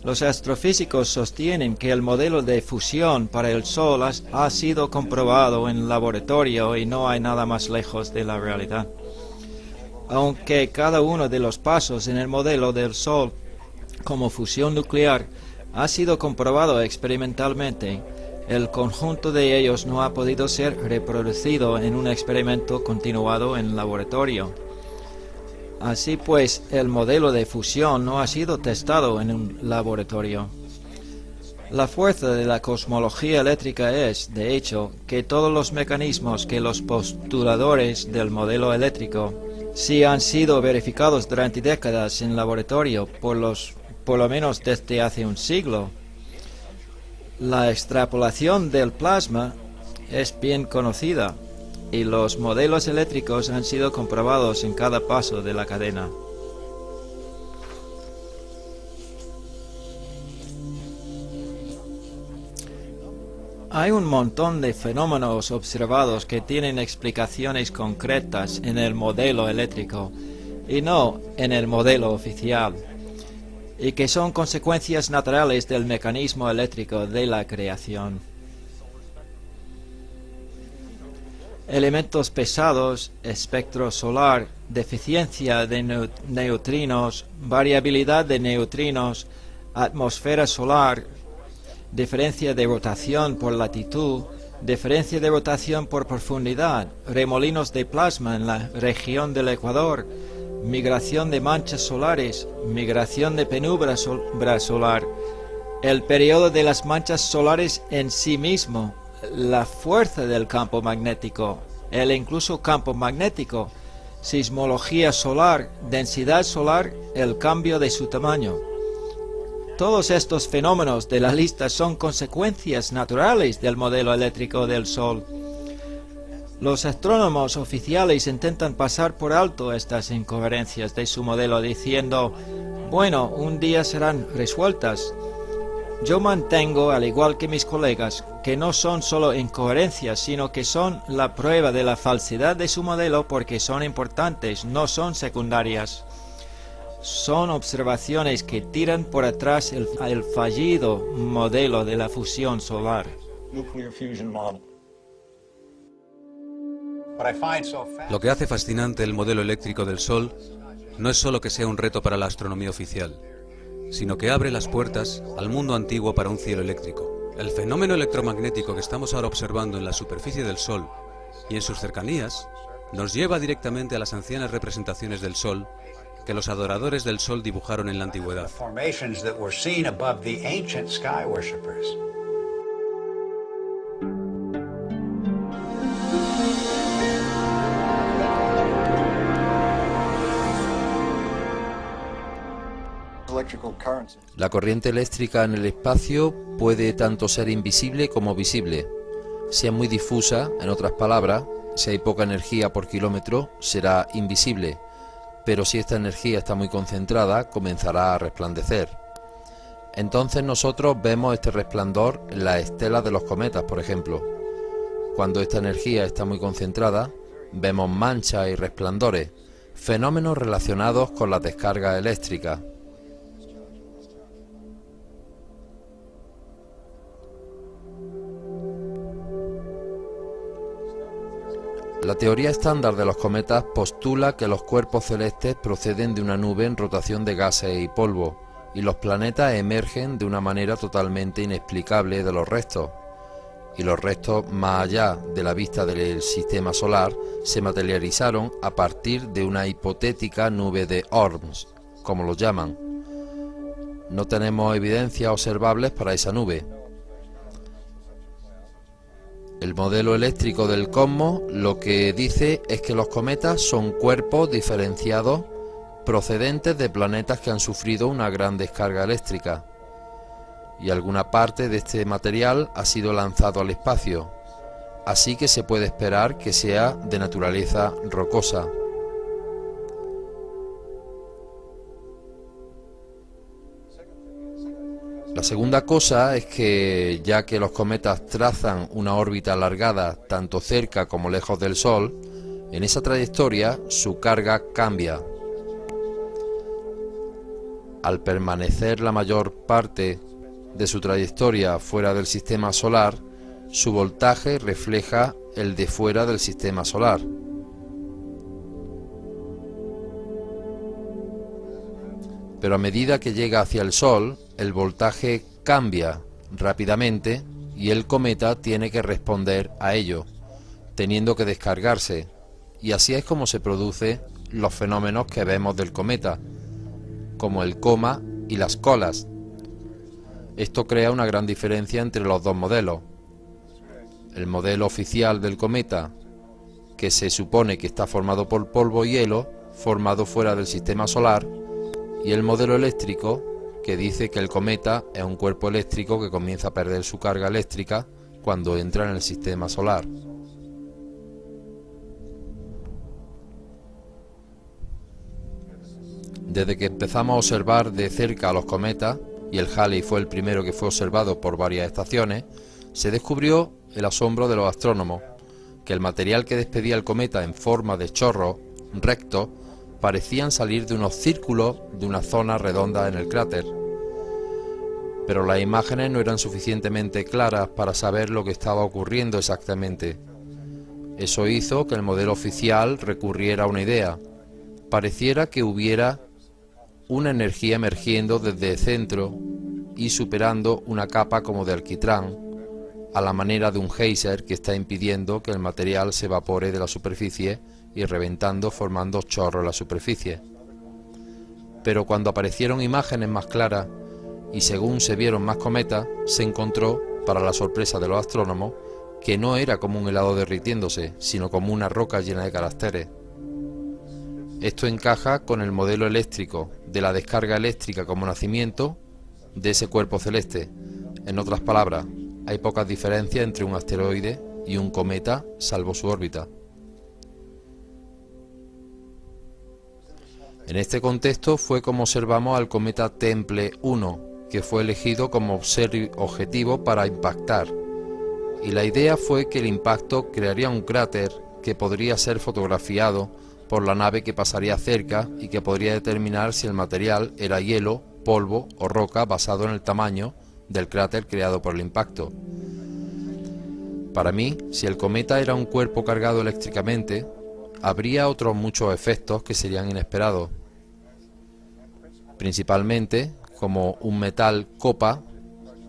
Los astrofísicos sostienen que el modelo de fusión para el Sol ha sido comprobado en laboratorio y no hay nada más lejos de la realidad. Aunque cada uno de los pasos en el modelo del Sol como fusión nuclear ha sido comprobado experimentalmente, el conjunto de ellos no ha podido ser reproducido en un experimento continuado en laboratorio. Así pues, el modelo de fusión no ha sido testado en un laboratorio. La fuerza de la cosmología eléctrica es, de hecho, que todos los mecanismos que los postuladores del modelo eléctrico sí han sido verificados durante décadas en laboratorio por lo menos desde hace un siglo. La extrapolación del plasma es bien conocida y los modelos eléctricos han sido comprobados en cada paso de la cadena. Hay un montón de fenómenos observados que tienen explicaciones concretas en el modelo eléctrico y no en el modelo oficial, y que son consecuencias naturales del mecanismo eléctrico de la creación. Elementos pesados, espectro solar, deficiencia de neutrinos, variabilidad de neutrinos, atmósfera solar, diferencia de rotación por latitud, diferencia de rotación por profundidad, remolinos de plasma en la región del ecuador, migración de manchas solares, migración de penumbra solar, el periodo de las manchas solares en sí mismo, la fuerza del campo magnético, el incluso campo magnético, sismología solar, densidad solar, el cambio de su tamaño. Todos estos fenómenos de la lista son consecuencias naturales del modelo eléctrico del Sol. Los astrónomos oficiales intentan pasar por alto estas incoherencias de su modelo diciendo, bueno, un día serán resueltas. Yo mantengo, al igual que mis colegas, que no son solo incoherencias, sino que son la prueba de la falsedad de su modelo porque son importantes, no son secundarias. Son observaciones que tiran por atrás el fallido modelo de la fusión solar. Lo que hace fascinante el modelo eléctrico del Sol no es solo que sea un reto para la astronomía oficial, sino que abre las puertas al mundo antiguo para un cielo eléctrico. El fenómeno electromagnético que estamos ahora observando en la superficie del Sol y en sus cercanías nos lleva directamente a las ancianas representaciones del Sol que los adoradores del Sol dibujaron en la antigüedad. La corriente eléctrica en el espacio puede tanto ser invisible como visible. Si es muy difusa, en otras palabras, si hay poca energía por kilómetro, será invisible. Pero si esta energía está muy concentrada, comenzará a resplandecer. Entonces nosotros vemos este resplandor en las estelas de los cometas, por ejemplo. Cuando esta energía está muy concentrada, vemos manchas y resplandores, fenómenos relacionados con las descargas eléctricas. La teoría estándar de los cometas postula que los cuerpos celestes proceden de una nube en rotación de gases y polvo, y los planetas emergen de una manera totalmente inexplicable de los restos, y los restos más allá de la vista del sistema solar se materializaron a partir de una hipotética nube de Orms, como lo llaman. No tenemos evidencias observables para esa nube. El modelo eléctrico del cosmos lo que dice es que los cometas son cuerpos diferenciados procedentes de planetas que han sufrido una gran descarga eléctrica, y alguna parte de este material ha sido lanzado al espacio, así que se puede esperar que sea de naturaleza rocosa. La segunda cosa es que, ya que los cometas trazan una órbita alargada tanto cerca como lejos del Sol, en esa trayectoria su carga cambia. Al permanecer la mayor parte de su trayectoria fuera del sistema solar, su voltaje refleja el de fuera del sistema solar. Pero a medida que llega hacia el Sol, el voltaje cambia rápidamente y el cometa tiene que responder a ello, teniendo que descargarse, y así es como se producen los fenómenos que vemos del cometa, como el coma y las colas. Esto crea una gran diferencia entre los dos modelos. El modelo oficial del cometa, que se supone que está formado por polvo y hielo, formado fuera del sistema solar, y el modelo eléctrico, que dice que el cometa es un cuerpo eléctrico que comienza a perder su carga eléctrica cuando entra en el sistema solar. Desde que empezamos a observar de cerca a los cometas, y el Halley fue el primero que fue observado por varias estaciones, se descubrió el asombro de los astrónomos, que el material que despedía el cometa en forma de chorros rectos parecían salir de unos círculos de una zona redonda en el cráter. Pero las imágenes no eran suficientemente claras para saber lo que estaba ocurriendo exactamente. Eso hizo que el modelo oficial recurriera a una idea. Pareciera que hubiera una energía emergiendo desde el centro y superando una capa como de alquitrán, a la manera de un geyser que está impidiendo que el material se evapore de la superficie y reventando formando chorros en la superficie. Pero cuando aparecieron imágenes más claras y según se vieron más cometas, se encontró, para la sorpresa de los astrónomos, que no era como un helado derritiéndose, sino como una roca llena de caracteres. Esto encaja con el modelo eléctrico de la descarga eléctrica como nacimiento de ese cuerpo celeste. En otras palabras, hay pocas diferencias entre un asteroide y un cometa, salvo su órbita. En este contexto fue como observamos al cometa Temple 1, que fue elegido como objetivo para impactar. Y la idea fue que el impacto crearía un cráter que podría ser fotografiado por la nave que pasaría cerca y que podría determinar si el material era hielo, polvo o roca basado en el tamaño del cráter creado por el impacto. Para mí, si el cometa era un cuerpo cargado eléctricamente, habría otros muchos efectos que serían inesperados. Principalmente, como un metal copa,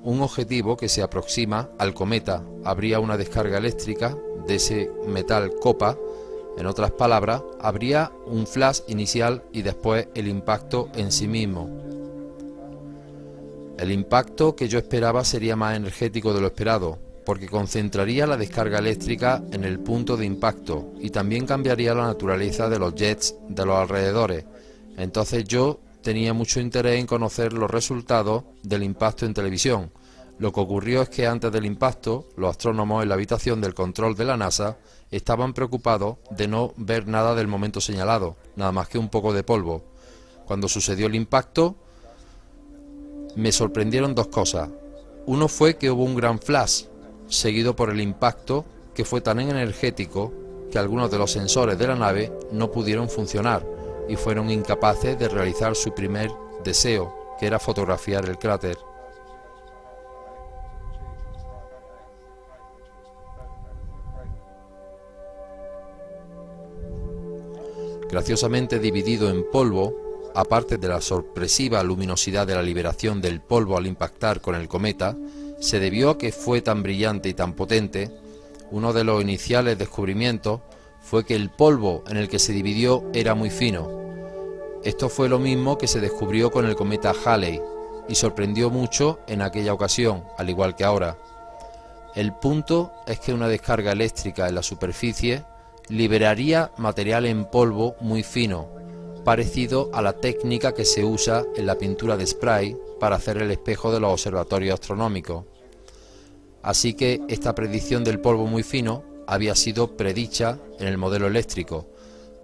un objetivo que se aproxima al cometa, habría una descarga eléctrica de ese metal copa. En otras palabras, habría un flash inicial y después el impacto en sí mismo. El impacto que yo esperaba sería más energético de lo esperado, porque concentraría la descarga eléctrica en el punto de impacto y también cambiaría la naturaleza de los jets de los alrededores. Entonces yo tenía mucho interés en conocer los resultados del impacto en televisión. Lo que ocurrió es que antes del impacto, los astrónomos en la habitación del control de la NASA estaban preocupados de no ver nada del momento señalado, nada más que un poco de polvo. Cuando sucedió el impacto, me sorprendieron dos cosas. Uno fue que hubo un gran flash, seguido por el impacto, que fue tan energético que algunos de los sensores de la nave no pudieron funcionar y fueron incapaces de realizar su primer deseo, que era fotografiar el cráter. Graciosamente dividido en polvo, aparte de la sorpresiva luminosidad de la liberación del polvo al impactar con el cometa, se debió a que fue tan brillante y tan potente. Uno de los iniciales descubrimientos fue que el polvo en el que se dividió era muy fino. Esto fue lo mismo que se descubrió con el cometa Halley y sorprendió mucho en aquella ocasión, al igual que ahora. El punto es que una descarga eléctrica en la superficie liberaría material en polvo muy fino, parecido a la técnica que se usa en la pintura de spray para hacer el espejo de los observatorios astronómicos. Así que esta predicción del polvo muy fino había sido predicha en el modelo eléctrico,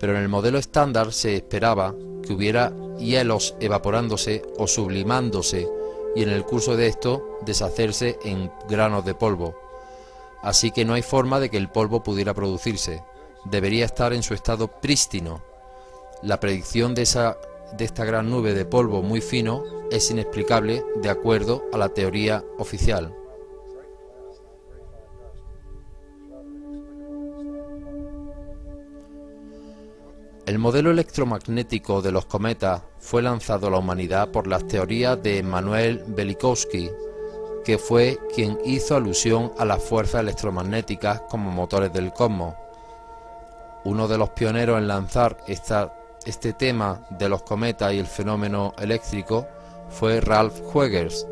pero en el modelo estándar se esperaba que hubiera hielos evaporándose o sublimándose y en el curso de esto deshacerse en granos de polvo. Así que no hay forma de que el polvo pudiera producirse. Debería estar en su estado prístino. La predicción de esta gran nube de polvo muy fino es inexplicable de acuerdo a la teoría oficial. El modelo electromagnético de los cometas fue lanzado a la humanidad por las teorías de Emanuel Velikovsky, que fue quien hizo alusión a las fuerzas electromagnéticas como motores del cosmos. Uno de los pioneros en lanzar este tema de los cometas y el fenómeno eléctrico fue Ralph Huggers,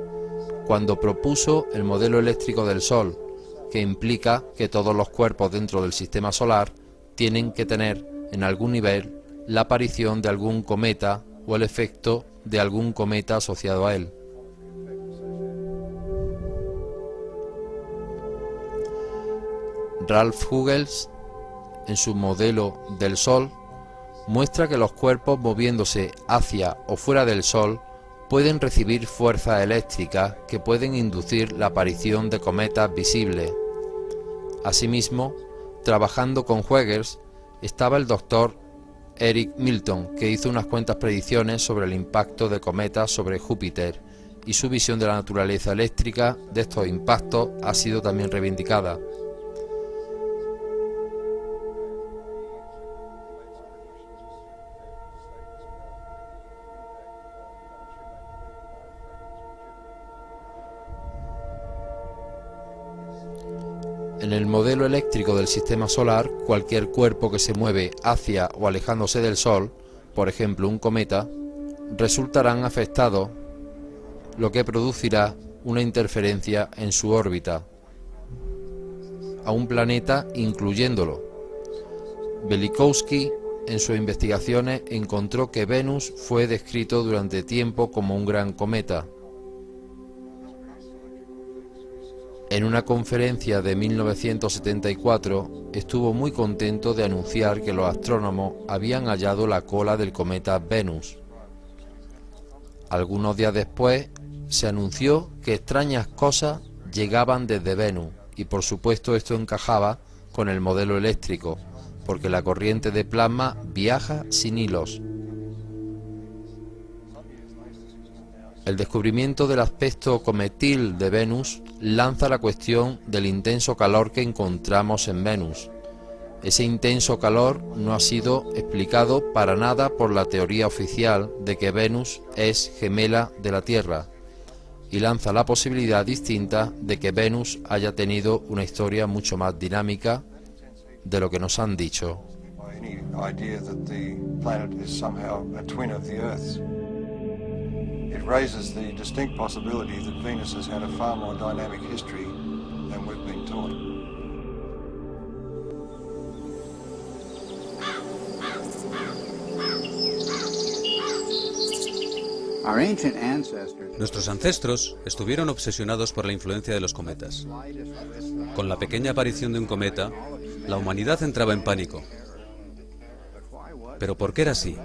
cuando propuso el modelo eléctrico del Sol, que implica que todos los cuerpos dentro del sistema solar tienen que tener en algún nivel la aparición de algún cometa o el efecto de algún cometa asociado a él. Ralph Hughes, en su modelo del Sol, muestra que los cuerpos moviéndose hacia o fuera del Sol pueden recibir fuerzas eléctricas que pueden inducir la aparición de cometas visibles. Asimismo, trabajando con Huygens, estaba el doctor Eric Milton, que hizo unas cuantas predicciones sobre el impacto de cometas sobre Júpiter, y su visión de la naturaleza eléctrica de estos impactos ha sido también reivindicada. En el modelo eléctrico del sistema solar, cualquier cuerpo que se mueve hacia o alejándose del Sol, por ejemplo un cometa, resultarán afectados, lo que producirá una interferencia en su órbita a un planeta incluyéndolo. Velikovsky en sus investigaciones encontró que Venus fue descrito durante tiempo como un gran cometa. En una conferencia de 1974 estuvo muy contento de anunciar que los astrónomos habían hallado la cola del cometa Venus. Algunos días después se anunció que extrañas cosas llegaban desde Venus y por supuesto esto encajaba con el modelo eléctrico, porque la corriente de plasma viaja sin hilos. El descubrimiento del aspecto cometil de Venus lanza la cuestión del intenso calor que encontramos en Venus. Ese intenso calor no ha sido explicado para nada por la teoría oficial de que Venus es gemela de la Tierra, y lanza la posibilidad distinta de que Venus haya tenido una historia mucho más dinámica de lo que nos han dicho. It raises the distinct possibility that Venus has had a far more dynamic history than we've been taught. Nuestros ancestros estuvieron obsesionados por la influencia de los cometas. Con la pequeña aparición de un cometa, la humanidad entraba en pánico. ¿Pero por qué era así?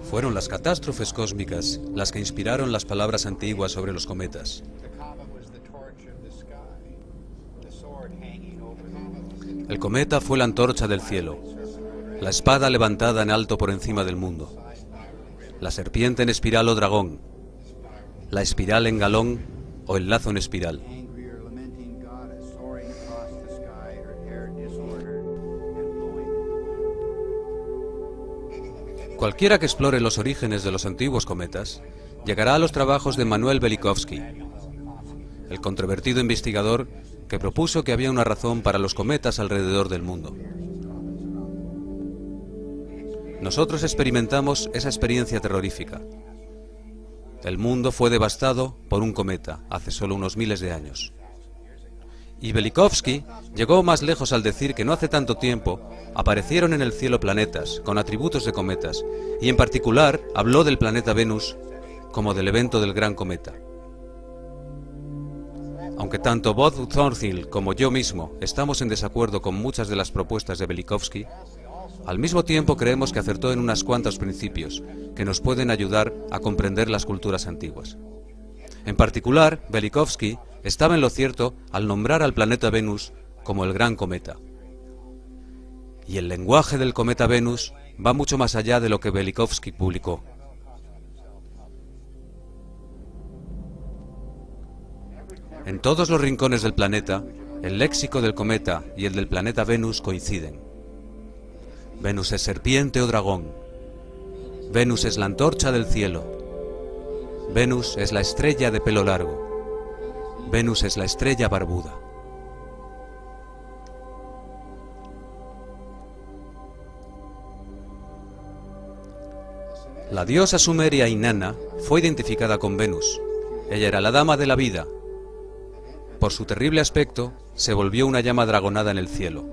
Fueron las catástrofes cósmicas las que inspiraron las palabras antiguas sobre los cometas. El cometa fue la antorcha del cielo, la espada levantada en alto por encima del mundo, la serpiente en espiral o dragón, la espiral en galón o el lazo en espiral. Cualquiera que explore los orígenes de los antiguos cometas llegará a los trabajos de Manuel Velikovsky, el controvertido investigador que propuso que había una razón para los cometas alrededor del mundo. Nosotros experimentamos esa experiencia terrorífica. El mundo fue devastado por un cometa hace solo unos miles de años. Y Velikovsky llegó más lejos al decir que no hace tanto tiempo aparecieron en el cielo planetas con atributos de cometas, y en particular habló del planeta Venus como del evento del gran cometa. Aunque tanto Bob Thornhill como yo mismo estamos en desacuerdo con muchas de las propuestas de Velikovsky, al mismo tiempo creemos que acertó en unos cuantos principios que nos pueden ayudar a comprender las culturas antiguas. En particular, Velikovsky estaba en lo cierto al nombrar al planeta Venus como el gran cometa. Y el lenguaje del cometa Venus va mucho más allá de lo que Velikovsky publicó. En todos los rincones del planeta, el léxico del cometa y el del planeta Venus coinciden. Venus es serpiente o dragón. Venus es la antorcha del cielo. Venus es la estrella de pelo largo. Venus es la estrella barbuda. La diosa sumeria Inanna fue identificada con Venus. Ella era la dama de la vida. Por su terrible aspecto, se volvió una llama dragonada en el cielo.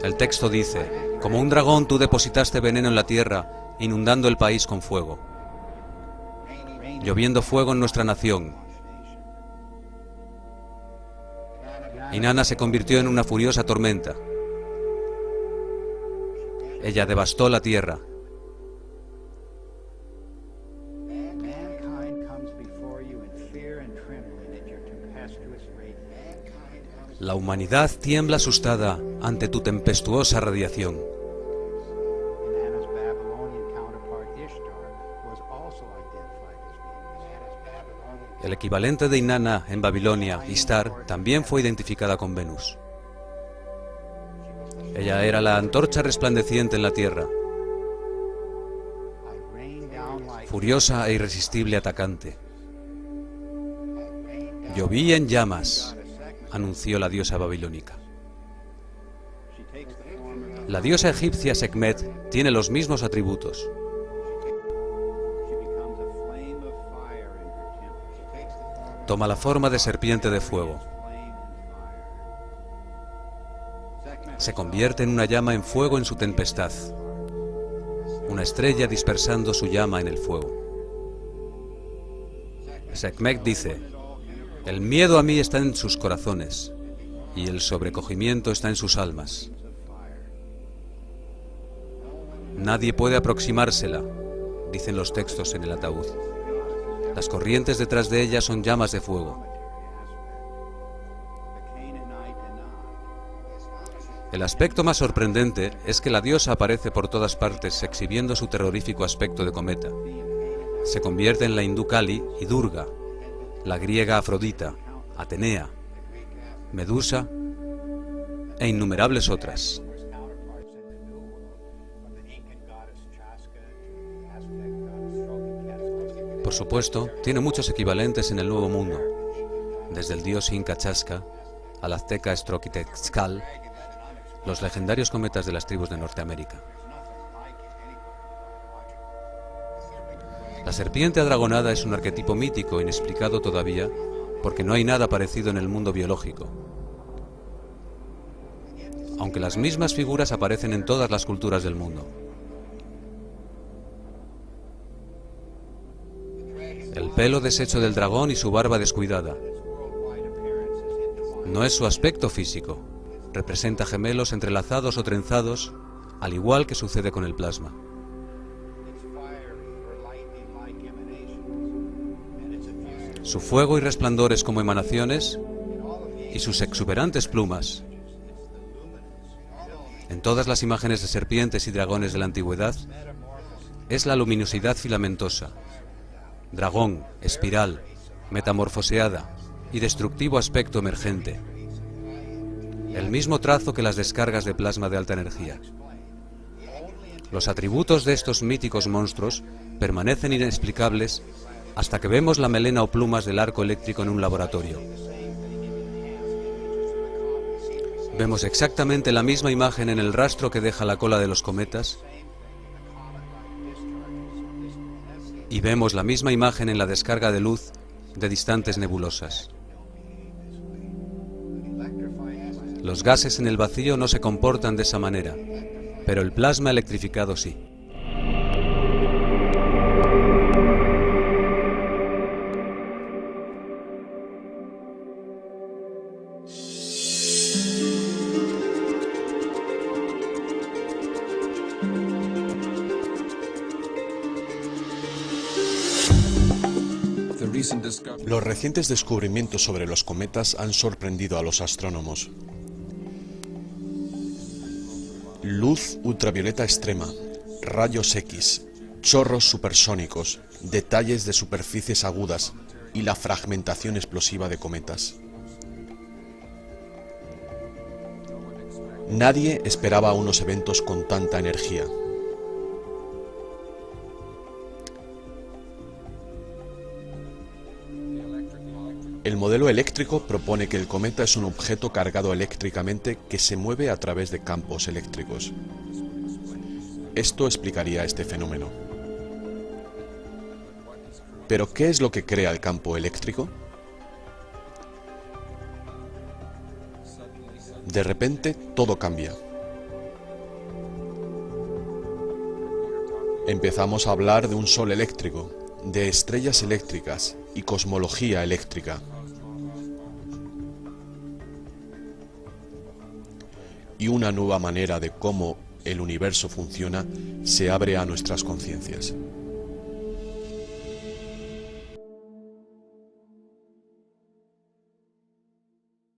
El texto dice: como un dragón tú depositaste veneno en la tierra, inundando el país con fuego, lloviendo fuego en nuestra nación. Inanna se convirtió en una furiosa tormenta. Ella devastó la tierra. La humanidad tiembla asustada ante tu tempestuosa radiación. El equivalente de Inanna en Babilonia, Ishtar, también fue identificada con Venus. Ella era la antorcha resplandeciente en la tierra, furiosa e irresistible atacante. Lloví en llamas, anunció la diosa babilónica. La diosa egipcia Sekhmet tiene los mismos atributos. Toma la forma de serpiente de fuego. Se convierte en una llama en fuego en su tempestad, una estrella dispersando su llama en el fuego. Sekhmet dice: el miedo a mí está en sus corazones y el sobrecogimiento está en sus almas. Nadie puede aproximársela, dicen los textos en el ataúd. Las corrientes detrás de ella son llamas de fuego. El aspecto más sorprendente es que la diosa aparece por todas partes exhibiendo su terrorífico aspecto de cometa. Se convierte en la hindú Kali y Durga, la griega Afrodita, Atenea, Medusa e innumerables otras. Por supuesto, tiene muchos equivalentes en el Nuevo Mundo, desde el dios inca Chasca al azteca Estroquitexcal, los legendarios cometas de las tribus de Norteamérica. La serpiente adragonada es un arquetipo mítico inexplicado todavía, porque no hay nada parecido en el mundo biológico, aunque las mismas figuras aparecen en todas las culturas del mundo. El pelo deshecho del dragón y su barba descuidada. No es su aspecto físico, representa gemelos entrelazados o trenzados, al igual que sucede con el plasma. Su fuego y resplandores como emanaciones y sus exuberantes plumas. En todas las imágenes de serpientes y dragones de la antigüedad, es la luminosidad filamentosa, dragón, espiral, metamorfoseada y destructivo aspecto emergente. El mismo trazo que las descargas de plasma de alta energía. Los atributos de estos míticos monstruos permanecen inexplicables hasta que vemos la melena o plumas del arco eléctrico en un laboratorio. Vemos exactamente la misma imagen en el rastro que deja la cola de los cometas y vemos la misma imagen en la descarga de luz de distantes nebulosas. Los gases en el vacío no se comportan de esa manera, pero el plasma electrificado sí. Los recientes descubrimientos sobre los cometas han sorprendido a los astrónomos. Luz ultravioleta extrema, rayos X, chorros supersónicos, detalles de superficies agudas y la fragmentación explosiva de cometas. Nadie esperaba unos eventos con tanta energía. El modelo eléctrico propone que el cometa es un objeto cargado eléctricamente que se mueve a través de campos eléctricos. Esto explicaría este fenómeno. ¿Pero qué es lo que crea el campo eléctrico? De repente, todo cambia. Empezamos a hablar de un sol eléctrico, de estrellas eléctricas y cosmología eléctrica. Y una nueva manera de cómo el universo funciona se abre a nuestras conciencias.